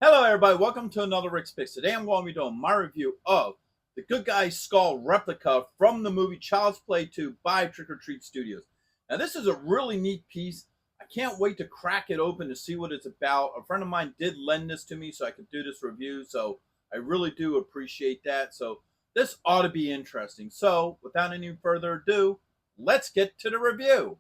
Hello, everybody. Welcome to another Rick's Picks. Today I'm going to be doing my review of the Good Guy's Skull replica from the movie Child's Play 2 by Trick or Treat Studios. Now, this is a really neat piece. I can't wait to crack it open to see what it's about. A friend of mine did lend this to me so I could do this review, so I really do appreciate that. So this ought to be interesting. So without any further ado, let's get to the review.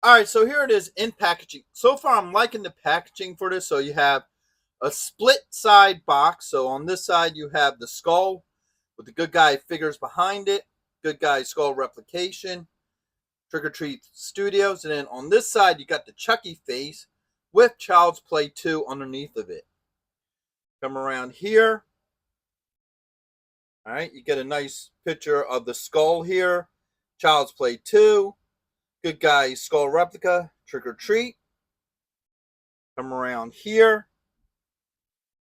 All right, so here it is in packaging. So far, I'm liking the packaging for this. So you have a split side box. So on this side, you have the skull with the Good Guy figures behind it, Good Guy skull replication, Trick or Treat Studios. And then on this side, you got the Chucky face with Child's Play 2 underneath of it. Come around here. All right, you get a nice picture of the skull here, Child's Play 2. Good Guy skull replica, Trick or Treat. Come around here.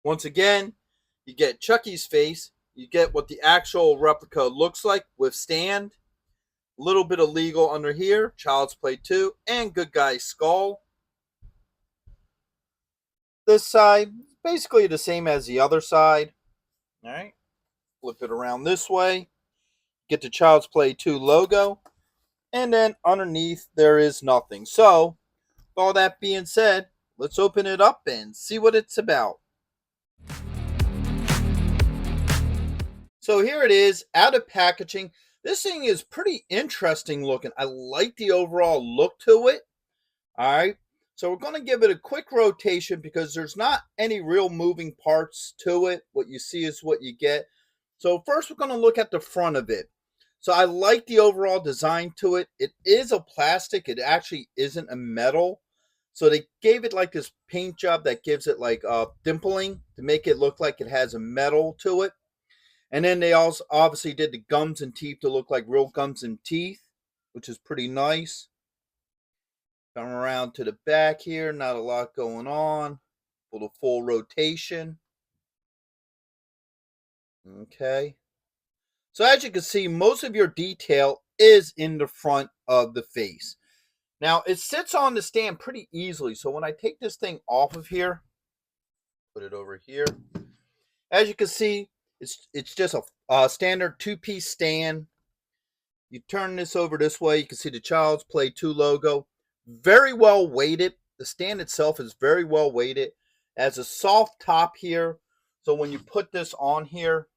Once again, you get Chucky's face. You get what the actual replica looks like with stand. A little bit of legal under here, Child's Play 2, and Good Guy skull. This side, basically the same as the other side. All right, flip it around this way. Get the Child's Play 2 logo. And then underneath, there is nothing. So, with all that being said, let's open it up and see what it's about. So here it is, out of packaging. This thing is pretty interesting looking. I like the overall look to it. All right. So we're going to give it a quick rotation because there's not any real moving parts to it. What you see is what you get. So first, we're going to look at the front of it. So I like the overall design to it. It is a plastic. It actually isn't a metal. So they gave it like this paint job that gives it like dimpling to make it look like it has a metal to it. And then they also obviously did the gums and teeth to look like real gums and teeth, which is pretty nice. Come around to the back here. Not a lot going on. For the full rotation. Okay. So as you can see, most of your detail is in the front of the face. Now, it sits on the stand pretty easily. So when I take this thing off of here, put it over here. As you can see, it's just a standard two-piece stand. You turn this over this way, you can see the Child's Play 2 logo. Very well weighted. The stand itself is very well weighted. It has a soft top here. So when you put this on here,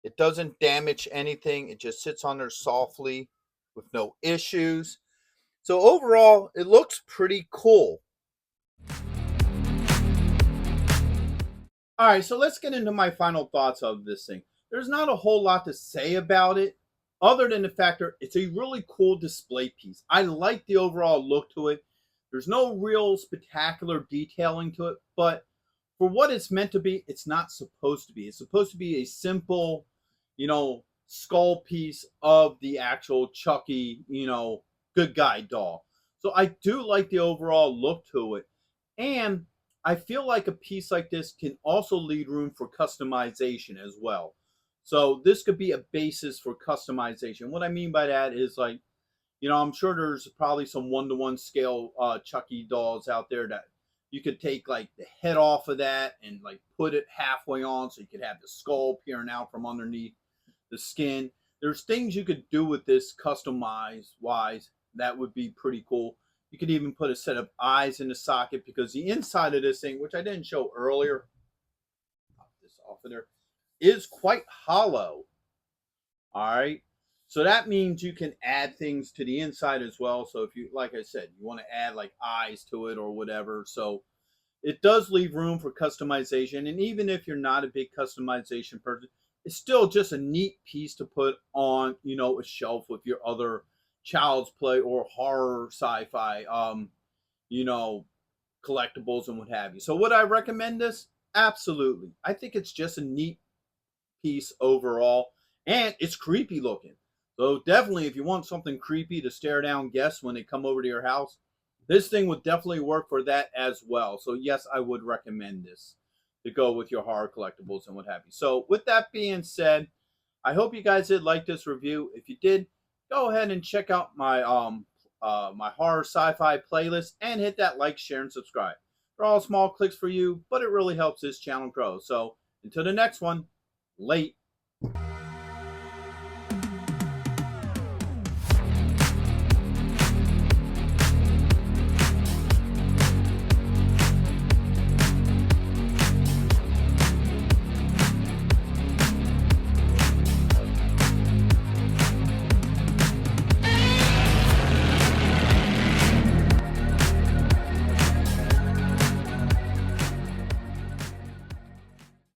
it doesn't damage anything. It just sits on there softly with no issues. So overall, it looks pretty cool. All right, so let's get into my final thoughts of this thing. There's not a whole lot to say about it other than the fact that it's a really cool display piece. I like the overall look to it. There's no real spectacular detailing to it, but for what it's meant to be, it's not supposed to be. It's supposed to be a simple, skull piece of the actual Chucky, Good Guy doll. So I do like the overall look to it. And I feel like a piece like this can also leave room for customization as well. So this could be a basis for customization. What I mean by that is like, I'm sure there's probably some one-to-one scale Chucky dolls out there that you could take like the head off of that and like put it halfway on so you could have the skull peering out from underneath the skin. There's things you could do with this customized wise that would be pretty cool. You could even put a set of eyes in the socket because the inside of this thing, which I didn't show earlier, pop this off of there, is quite hollow. All right. So that means you can add things to the inside as well. So if you, like I said, you want to add like eyes to it or whatever. So it does leave room for customization. And even if you're not a big customization person, it's still just a neat piece to put on, a shelf with your other Child's Play or horror sci-fi, collectibles and what have you. So would I recommend this? Absolutely. I think it's just a neat piece overall, and it's creepy looking. So definitely, if you want something creepy to stare down guests when they come over to your house, this thing would definitely work for that as well. So yes, I would recommend this to go with your horror collectibles and what have you. So with that being said, I hope you guys did like this review. If you did, go ahead and check out my horror sci-fi playlist and hit that like, share, and subscribe. They're all small clicks for you, but it really helps this channel grow. So until the next one, late.